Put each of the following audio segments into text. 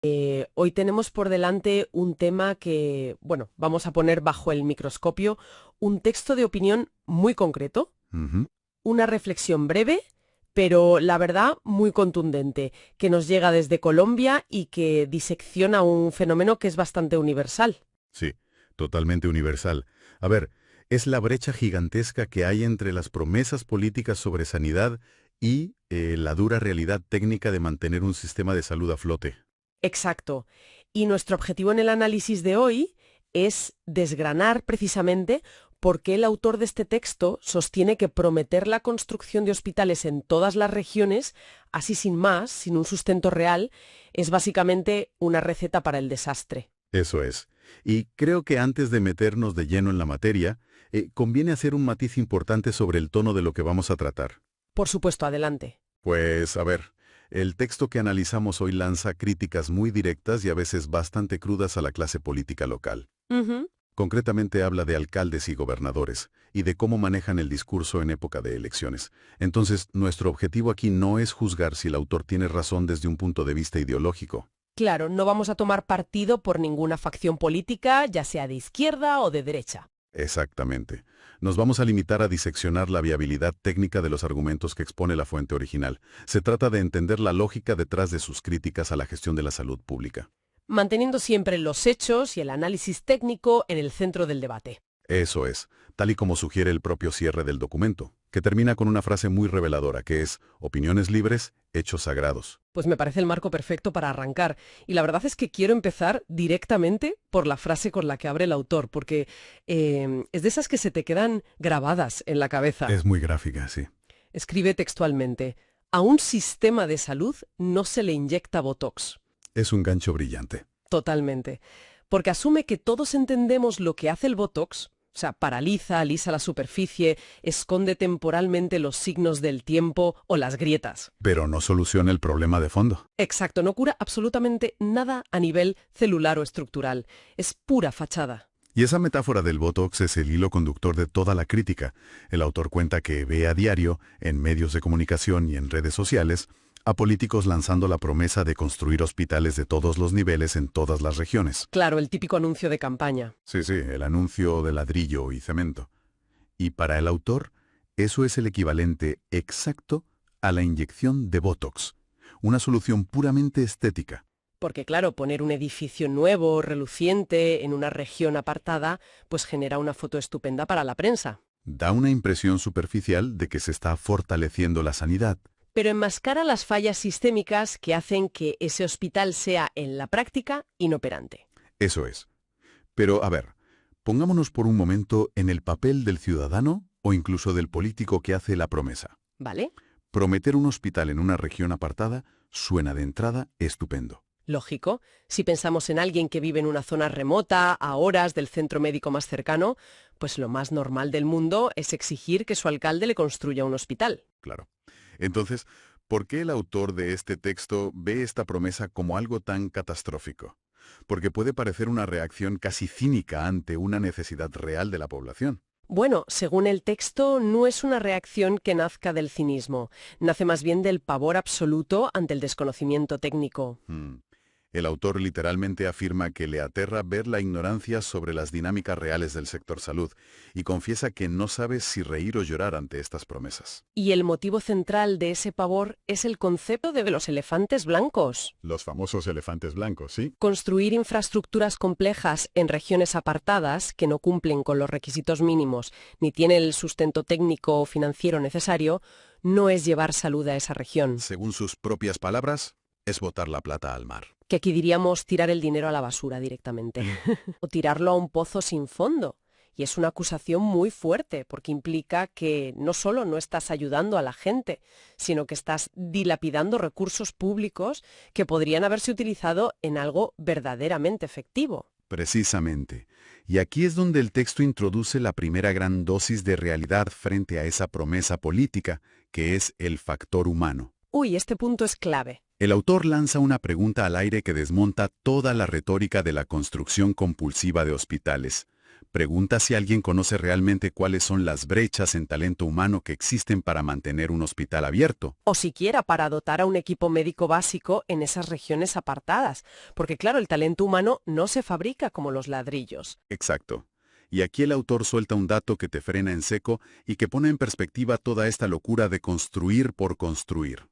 Hoy tenemos por delante un tema que, bueno, vamos a poner bajo el microscopio, un texto de opinión muy concreto, Ujú. una reflexión breve, pero la verdad muy contundente, que nos llega desde Colombia y que disecciona un fenómeno que es bastante universal. Sí, totalmente universal. A ver, es la brecha gigantesca que hay entre las promesas políticas sobre sanidad y la dura realidad técnica de mantener un sistema de salud a flote. Exacto. Y nuestro objetivo en el análisis de hoy es desgranar precisamente por qué el autor de este texto sostiene que prometer la construcción de hospitales en todas las regiones, así sin más, sin un sustento real, es básicamente una receta para el desastre. Eso es. Y creo que antes de meternos de lleno en la materia, conviene hacer un matiz importante sobre el tono de lo que vamos a tratar. Por supuesto, adelante. Pues, a ver, el texto que analizamos hoy lanza críticas muy directas y a veces bastante crudas a la clase política local. Ujú. Concretamente habla de alcaldes y gobernadores, y de cómo manejan el discurso en época de elecciones. Entonces, nuestro objetivo aquí no es juzgar si el autor tiene razón desde un punto de vista ideológico. Claro, no vamos a tomar partido por ninguna facción política, ya sea de izquierda o de derecha. Exactamente. Nos vamos a limitar a diseccionar la viabilidad técnica de los argumentos que expone la fuente original. Se trata de entender la lógica detrás de sus críticas a la gestión de la salud pública. Manteniendo siempre los hechos y el análisis técnico en el centro del debate. Eso es, tal y como sugiere el propio cierre del documento, que termina con una frase muy reveladora que es opiniones libres, hechos sagrados. Pues me parece el marco perfecto para arrancar. Y la verdad es que quiero empezar directamente por la frase con la que abre el autor, porque es de esas que se te quedan grabadas en la cabeza. Es muy gráfica, sí. Escribe textualmente, a un sistema de salud no se le inyecta Botox. Es un gancho brillante. Totalmente. Porque asume que todos entendemos lo que hace el Botox. O sea, paraliza, alisa la superficie, esconde temporalmente los signos del tiempo o las grietas. Pero no soluciona el problema de fondo. Exacto, no cura absolutamente nada a nivel celular o estructural. Es pura fachada. Y esa metáfora del Botox es el hilo conductor de toda la crítica. El autor cuenta que ve a diario, en medios de comunicación y en redes sociales, a políticos lanzando la promesa de construir hospitales de todos los niveles en todas las regiones. Claro, el típico anuncio de campaña. Sí, sí, el anuncio de ladrillo y cemento. Y para el autor, eso es el equivalente exacto a la inyección de Botox, una solución puramente estética. Porque claro, poner un edificio nuevo, reluciente, en una región apartada, pues genera una foto estupenda para la prensa. Da una impresión superficial de que se está fortaleciendo la sanidad. Pero enmascara las fallas sistémicas que hacen que ese hospital sea, en la práctica, inoperante. Eso es. Pero, a ver, pongámonos por un momento en el papel del ciudadano o incluso del político que hace la promesa. ¿Vale? Prometer un hospital en una región apartada suena de entrada estupendo. Lógico, si pensamos en alguien que vive en una zona remota, a horas del centro médico más cercano, pues lo más normal del mundo es exigir que su alcalde le construya un hospital. Claro. Entonces, ¿por qué el autor de este texto ve esta promesa como algo tan catastrófico? Porque puede parecer una reacción casi cínica ante una necesidad real de la población. Bueno, según el texto, no es una reacción que nazca del cinismo, nace más bien del pavor absoluto ante el desconocimiento técnico. El autor literalmente afirma que le aterra ver la ignorancia sobre las dinámicas reales del sector salud y confiesa que no sabe si reír o llorar ante estas promesas. Y el motivo central de ese pavor es el concepto de los elefantes blancos. Los famosos elefantes blancos, ¿sí? Construir infraestructuras complejas en regiones apartadas que no cumplen con los requisitos mínimos ni tienen el sustento técnico o financiero necesario no es llevar salud a esa región. Según sus propias palabras, es botar la plata al mar. Que aquí diríamos tirar el dinero a la basura directamente o tirarlo a un pozo sin fondo. Y es una acusación muy fuerte porque implica que no solo no estás ayudando a la gente, sino que estás dilapidando recursos públicos que podrían haberse utilizado en algo verdaderamente efectivo. Precisamente. Y aquí es donde el texto introduce la primera gran dosis de realidad frente a esa promesa política, que es el factor humano. Uy, este punto es clave. El autor lanza una pregunta al aire que desmonta toda la retórica de la construcción compulsiva de hospitales. pregunta si alguien conoce realmente cuáles son las brechas en talento humano que existen para mantener un hospital abierto. O siquiera para dotar a un equipo médico básico en esas regiones apartadas, porque claro, el talento humano no se fabrica como los ladrillos. Exacto. Y aquí el autor suelta un dato que te frena en seco y que pone en perspectiva toda esta locura de construir por construir.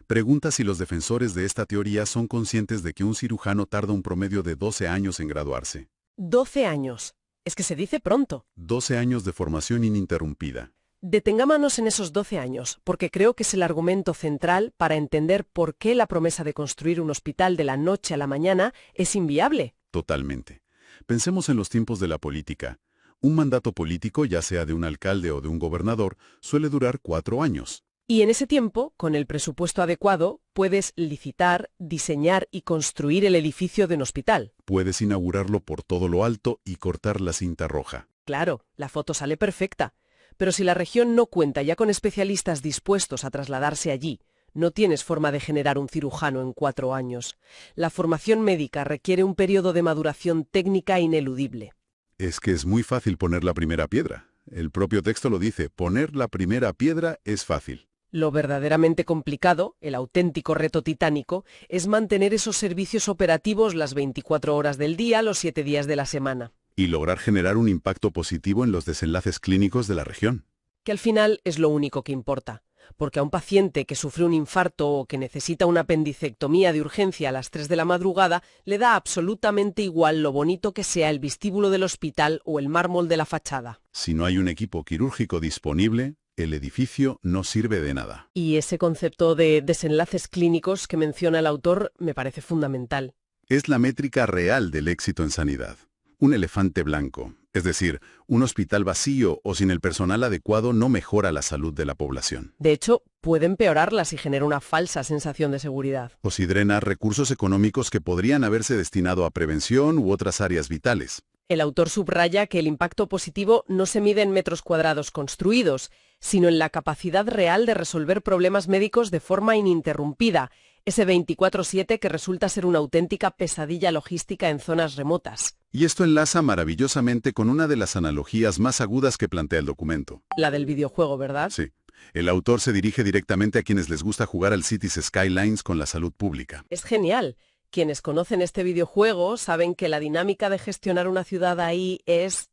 Pregunta si los defensores de esta teoría son conscientes de que un cirujano tarda un promedio de 12 años en graduarse. 12 años. Es que se dice pronto. 12 años de formación ininterrumpida. Detengámonos en esos 12 años, porque creo que es el argumento central para entender por qué la promesa de construir un hospital de la noche a la mañana es inviable. Totalmente. Pensemos en los tiempos de la política. Un mandato político, ya sea de un alcalde o de un gobernador, suele durar 4 años. Y en ese tiempo, con el presupuesto adecuado, puedes licitar, diseñar y construir el edificio de un hospital. Puedes inaugurarlo por todo lo alto y cortar la cinta roja. Claro, la foto sale perfecta. Pero si la región no cuenta ya con especialistas dispuestos a trasladarse allí, no tienes forma de generar un cirujano en 4 años. La formación médica requiere un periodo de maduración técnica ineludible. Es que es muy fácil poner la primera piedra. El propio texto lo dice, poner la primera piedra es fácil. Lo verdaderamente complicado, el auténtico reto titánico, es mantener esos servicios operativos las 24 horas del día, los 7 días de la semana. Y lograr generar un impacto positivo en los desenlaces clínicos de la región. Que al final es lo único que importa. Porque a un paciente que sufre un infarto o que necesita una apendicectomía de urgencia a las 3 de la madrugada, le da absolutamente igual lo bonito que sea el vestíbulo del hospital o el mármol de la fachada. Si no hay un equipo quirúrgico disponible, el edificio no sirve de nada. Y ese concepto de desenlaces clínicos que menciona el autor me parece fundamental. Es la métrica real del éxito en sanidad. Un elefante blanco, es decir, un hospital vacío o sin el personal adecuado no mejora la salud de la población. De hecho, puede empeorarla si genera una falsa sensación de seguridad. O si drena recursos económicos que podrían haberse destinado a prevención u otras áreas vitales. El autor subraya que el impacto positivo no se mide en metros cuadrados construidos, sino en la capacidad real de resolver problemas médicos de forma ininterrumpida, ese 24/7 que resulta ser una auténtica pesadilla logística en zonas remotas. Y esto enlaza maravillosamente con una de las analogías más agudas que plantea el documento. La del videojuego, ¿verdad? Sí. El autor se dirige directamente a quienes les gusta jugar al Cities Skylines con la salud pública. Es genial. Quienes conocen este videojuego saben que la dinámica de gestionar una ciudad ahí es,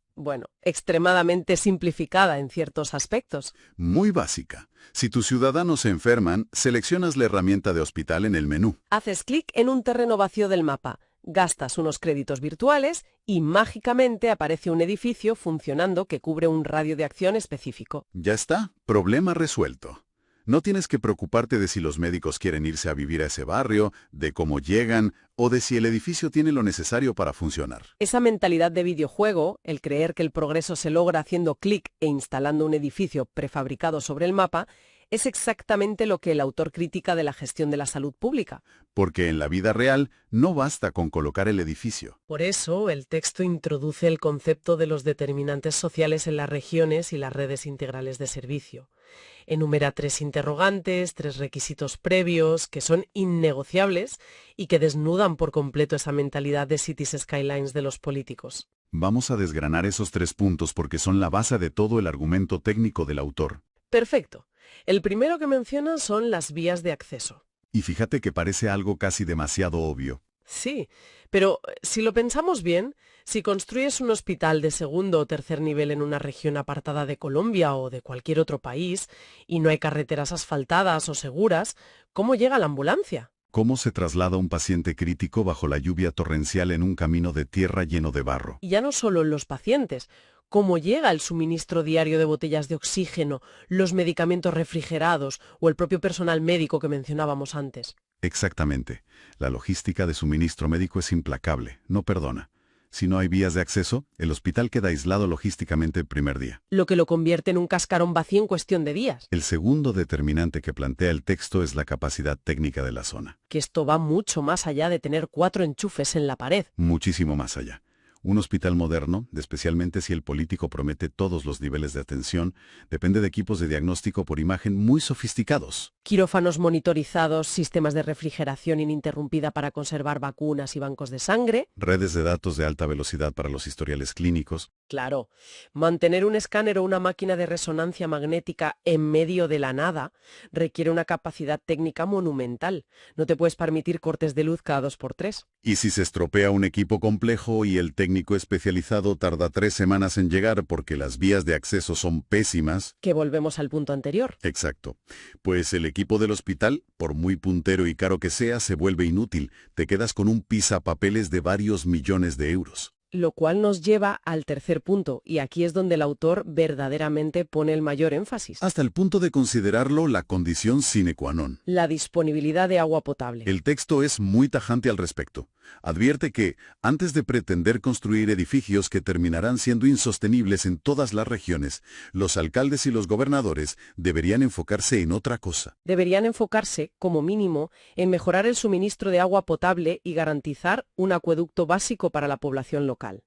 extremadamente simplificada en ciertos aspectos. Muy básica. Si tus ciudadanos se enferman, seleccionas la herramienta de hospital en el menú. Haces clic en un terreno vacío del mapa, gastas unos créditos virtuales y mágicamente aparece un edificio funcionando que cubre un radio de acción específico. Ya está, problema resuelto. No tienes que preocuparte de si los médicos quieren irse a vivir a ese barrio, de cómo llegan o de si el edificio tiene lo necesario para funcionar. Esa mentalidad de videojuego, el creer que el progreso se logra haciendo clic e instalando un edificio prefabricado sobre el mapa, es exactamente lo que el autor critica de la gestión de la salud pública. Porque en la vida real no basta con colocar el edificio. Por eso, el texto introduce el concepto de los determinantes sociales en las regiones y las redes integrales de servicio. Enumera 3 interrogantes, 3 requisitos previos que son innegociables y que desnudan por completo esa mentalidad de Cities Skylines de los políticos. Vamos a desgranar esos 3 puntos porque son la base de todo el argumento técnico del autor. Perfecto. El primero que menciona son las vías de acceso. Y fíjate que parece algo casi demasiado obvio. Sí, pero si lo pensamos bien, si construyes un hospital de segundo o tercer nivel en una región apartada de Colombia o de cualquier otro país y no hay carreteras asfaltadas o seguras, ¿cómo llega la ambulancia? ¿Cómo se traslada un paciente crítico bajo la lluvia torrencial en un camino de tierra lleno de barro? Y ya no solo los pacientes. ¿Cómo llega el suministro diario de botellas de oxígeno, los medicamentos refrigerados o el propio personal médico que mencionábamos antes? Exactamente. La logística de suministro médico es implacable, no perdona. Si no hay vías de acceso, el hospital queda aislado logísticamente el primer día. Lo que lo convierte en un cascarón vacío en cuestión de días. El segundo determinante que plantea el texto es la capacidad técnica de la zona. Que esto va mucho más allá de tener 4 enchufes en la pared. Muchísimo más allá. Un hospital moderno, especialmente si el político promete todos los niveles de atención, depende de equipos de diagnóstico por imagen muy sofisticados. Quirófanos monitorizados, sistemas de refrigeración ininterrumpida para conservar vacunas y bancos de sangre. Redes de datos de alta velocidad para los historiales clínicos. Claro, mantener un escáner o una máquina de resonancia magnética en medio de la nada requiere una capacidad técnica monumental. No te puedes permitir cortes de luz cada 2x3. Y si se estropea un equipo complejo y el técnico especializado tarda 3 semanas en llegar porque las vías de acceso son pésimas. Que volvemos al punto anterior. Exacto. Pues el equipo del hospital, por muy puntero y caro que sea, se vuelve inútil. Te quedas con un pisapapeles de varios millones de euros. Lo cual nos lleva al tercer punto, y aquí es donde el autor verdaderamente pone el mayor énfasis. Hasta el punto de considerarlo la condición sine qua non. La disponibilidad de agua potable. El texto es muy tajante al respecto. Advierte que, antes de pretender construir edificios que terminarán siendo insostenibles en todas las regiones, los alcaldes y los gobernadores deberían enfocarse en otra cosa. Deberían enfocarse, como mínimo, en mejorar el suministro de agua potable y garantizar un acueducto básico para la población local.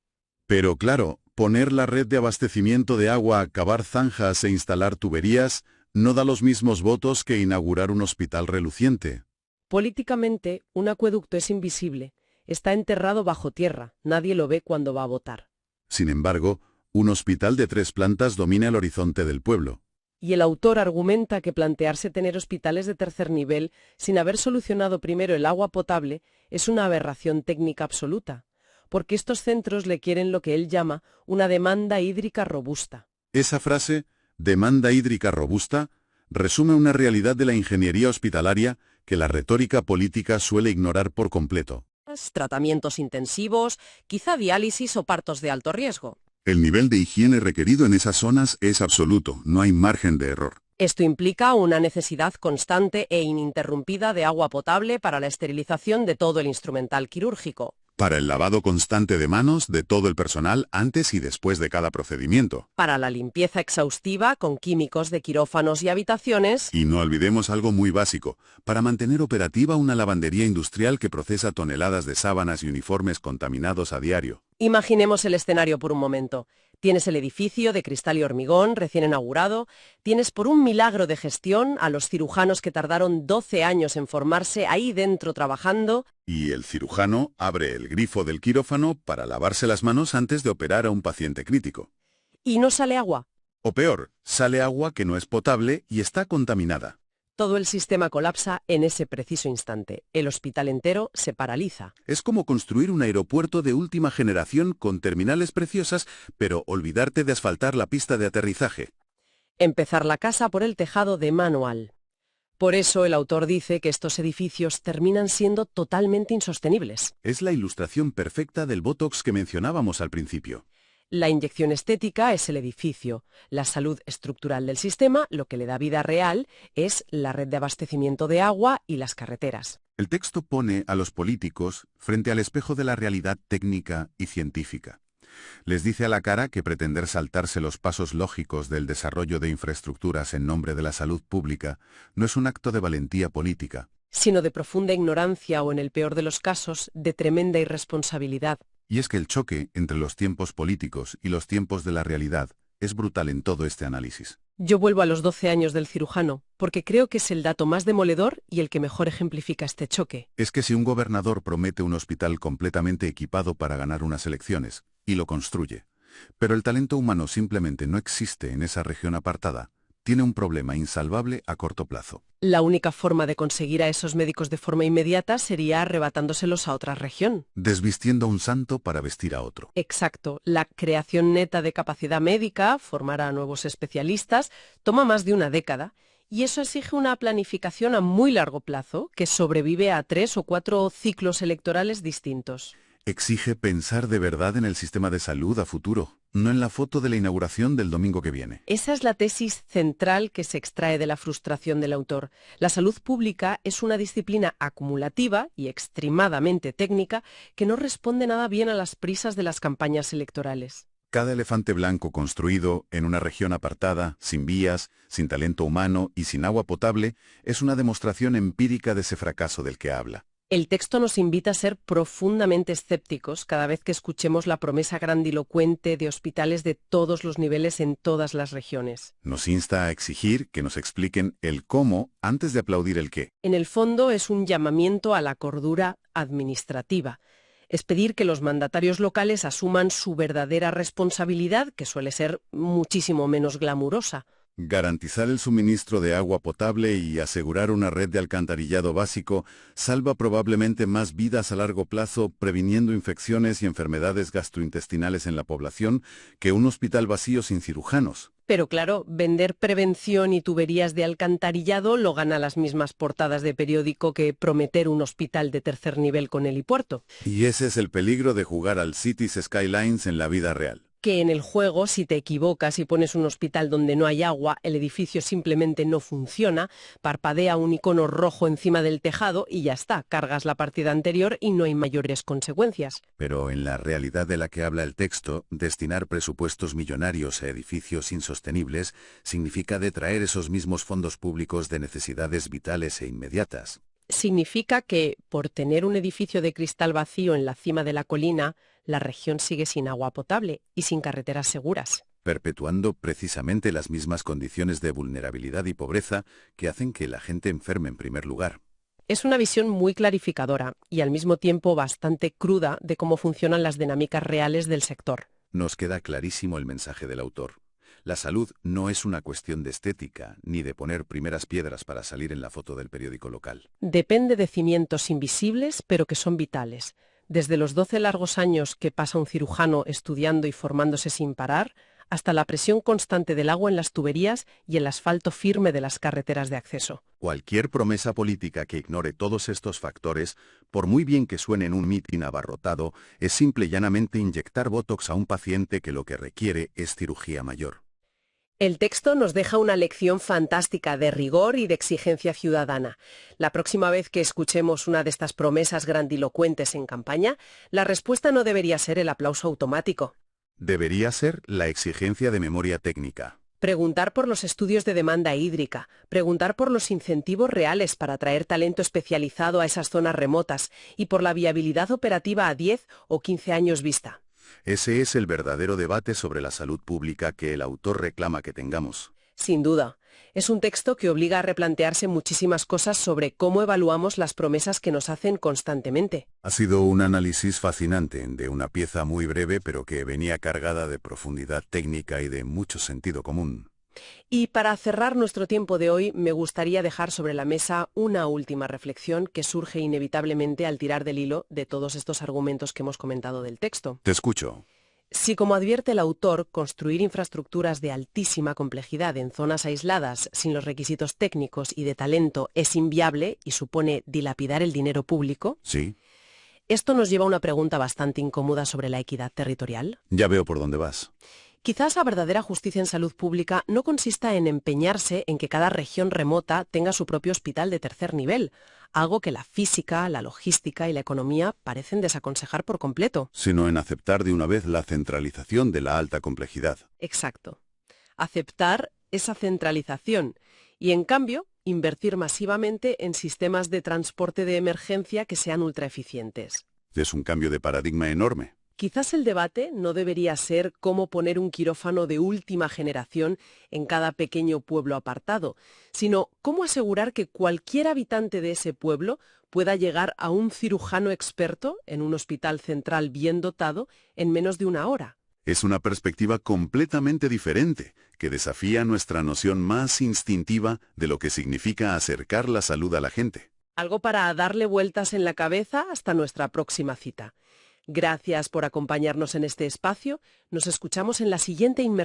Pero claro, poner la red de abastecimiento de agua, cavar zanjas e instalar tuberías no da los mismos votos que inaugurar un hospital reluciente. Políticamente, un acueducto es invisible. Está enterrado bajo tierra, nadie lo ve cuando va a votar. Sin embargo, un hospital de 3 plantas domina el horizonte del pueblo. Y el autor argumenta que plantearse tener hospitales de tercer nivel sin haber solucionado primero el agua potable es una aberración técnica absoluta, porque estos centros le quieren lo que él llama una demanda hídrica robusta. Esa frase, demanda hídrica robusta, resume una realidad de la ingeniería hospitalaria que la retórica política suele ignorar por completo. Tratamientos intensivos, quizá diálisis o partos de alto riesgo. El nivel de higiene requerido en esas zonas es absoluto, no hay margen de error. Esto implica una necesidad constante e ininterrumpida de agua potable para la esterilización de todo el instrumental quirúrgico. Para el lavado constante de manos de todo el personal antes y después de cada procedimiento. Para la limpieza exhaustiva con químicos de quirófanos y habitaciones. Y no olvidemos algo muy básico, para mantener operativa una lavandería industrial que procesa toneladas de sábanas y uniformes contaminados a diario. Imaginemos el escenario por un momento. Tienes el edificio de cristal y hormigón recién inaugurado, tienes por un milagro de gestión a los cirujanos que tardaron 12 años en formarse ahí dentro trabajando. Y el cirujano abre el grifo del quirófano para lavarse las manos antes de operar a un paciente crítico. Y no sale agua. O peor, sale agua que no es potable y está contaminada. Todo el sistema colapsa en ese preciso instante. El hospital entero se paraliza. Es como construir un aeropuerto de última generación con terminales preciosas, pero olvidarte de asfaltar la pista de aterrizaje. Empezar la casa por el tejado de manual. Por eso el autor dice que estos edificios terminan siendo totalmente insostenibles. Es la ilustración perfecta del Botox que mencionábamos al principio. La inyección estética es el edificio. La salud estructural del sistema, lo que le da vida real, es la red de abastecimiento de agua y las carreteras. El texto pone a los políticos frente al espejo de la realidad técnica y científica. Les dice a la cara que pretender saltarse los pasos lógicos del desarrollo de infraestructuras en nombre de la salud pública no es un acto de valentía política, sino de profunda ignorancia o, en el peor de los casos, de tremenda irresponsabilidad. Y es que el choque entre los tiempos políticos y los tiempos de la realidad es brutal en todo este análisis. Yo vuelvo a los 12 años del cirujano, porque creo que es el dato más demoledor y el que mejor ejemplifica este choque. Es que si un gobernador promete un hospital completamente equipado para ganar unas elecciones, y lo construye, pero el talento humano simplemente no existe en esa región apartada, tiene un problema insalvable a corto plazo. La única forma de conseguir a esos médicos de forma inmediata sería arrebatándoselos a otra región. Desvistiendo a un santo para vestir a otro. Exacto. La creación neta de capacidad médica, formar a nuevos especialistas, toma más de una década, y eso exige una planificación a muy largo plazo que sobrevive a 3 o 4 ciclos electorales distintos. Exige pensar de verdad en el sistema de salud a futuro, no en la foto de la inauguración del domingo que viene. Esa es la tesis central que se extrae de la frustración del autor. La salud pública es una disciplina acumulativa y extremadamente técnica que no responde nada bien a las prisas de las campañas electorales. Cada elefante blanco construido en una región apartada, sin vías, sin talento humano y sin agua potable, es una demostración empírica de ese fracaso del que habla. El texto nos invita a ser profundamente escépticos cada vez que escuchemos la promesa grandilocuente de hospitales de todos los niveles en todas las regiones. Nos insta a exigir que nos expliquen el cómo antes de aplaudir el qué. En el fondo es un llamamiento a la cordura administrativa. Es pedir que los mandatarios locales asuman su verdadera responsabilidad, que suele ser muchísimo menos glamurosa. Garantizar el suministro de agua potable y asegurar una red de alcantarillado básico salva probablemente más vidas a largo plazo, previniendo infecciones y enfermedades gastrointestinales en la población, que un hospital vacío sin cirujanos. Pero claro, vender prevención y tuberías de alcantarillado lo gana las mismas portadas de periódico que prometer un hospital de tercer nivel con helipuerto. Y ese es el peligro de jugar al Cities Skylines en la vida real. Que en el juego, si te equivocas y pones un hospital donde no hay agua, el edificio simplemente no funciona, parpadea un icono rojo encima del tejado y ya está, cargas la partida anterior y no hay mayores consecuencias. Pero en la realidad de la que habla el texto, destinar presupuestos millonarios a edificios insostenibles significa detraer esos mismos fondos públicos de necesidades vitales e inmediatas. Significa que, por tener un edificio de cristal vacío en la cima de la colina, la región sigue sin agua potable y sin carreteras seguras, perpetuando precisamente las mismas condiciones de vulnerabilidad y pobreza que hacen que la gente enferme en primer lugar. Es una visión muy clarificadora y al mismo tiempo bastante cruda de cómo funcionan las dinámicas reales del sector. Nos queda clarísimo el mensaje del autor. La salud no es una cuestión de estética, ni de poner primeras piedras para salir en la foto del periódico local. Depende de cimientos invisibles, pero que son vitales. Desde los 12 largos años que pasa un cirujano estudiando y formándose sin parar, hasta la presión constante del agua en las tuberías y el asfalto firme de las carreteras de acceso. Cualquier promesa política que ignore todos estos factores, por muy bien que suene en un mitin abarrotado, es simple y llanamente inyectar Botox a un paciente que lo que requiere es cirugía mayor. El texto nos deja una lección fantástica de rigor y de exigencia ciudadana. La próxima vez que escuchemos una de estas promesas grandilocuentes en campaña, la respuesta no debería ser el aplauso automático. Debería ser la exigencia de memoria técnica. Preguntar por los estudios de demanda hídrica, preguntar por los incentivos reales para atraer talento especializado a esas zonas remotas y por la viabilidad operativa a 10 o 15 años vista. Ese es el verdadero debate sobre la salud pública que el autor reclama que tengamos. Sin duda, es un texto que obliga a replantearse muchísimas cosas sobre cómo evaluamos las promesas que nos hacen constantemente. Ha sido un análisis fascinante de una pieza muy breve pero que venía cargada de profundidad técnica y de mucho sentido común. Y para cerrar nuestro tiempo de hoy, me gustaría dejar sobre la mesa una última reflexión que surge inevitablemente al tirar del hilo de todos estos argumentos que hemos comentado del texto. Te escucho. Si, como advierte el autor, construir infraestructuras de altísima complejidad en zonas aisladas sin los requisitos técnicos y de talento es inviable y supone dilapidar el dinero público, Sí. esto nos lleva a una pregunta bastante incómoda sobre la equidad territorial. Ya veo por dónde vas. Quizás la verdadera justicia en salud pública no consista en empeñarse en que cada región remota tenga su propio hospital de tercer nivel, algo que la física, la logística y la economía parecen desaconsejar por completo. Sino en aceptar de una vez la centralización de la alta complejidad. Exacto. Aceptar esa centralización y, en cambio, invertir masivamente en sistemas de transporte de emergencia que sean ultraeficientes. Es un cambio de paradigma enorme. Quizás el debate no debería ser cómo poner un quirófano de última generación en cada pequeño pueblo apartado, sino cómo asegurar que cualquier habitante de ese pueblo pueda llegar a un cirujano experto en un hospital central bien dotado en menos de una hora. Es una perspectiva completamente diferente, que desafía nuestra noción más instintiva de lo que significa acercar la salud a la gente. Algo para darle vueltas en la cabeza hasta nuestra próxima cita. Gracias por acompañarnos en este espacio. Nos escuchamos en la siguiente inmersión.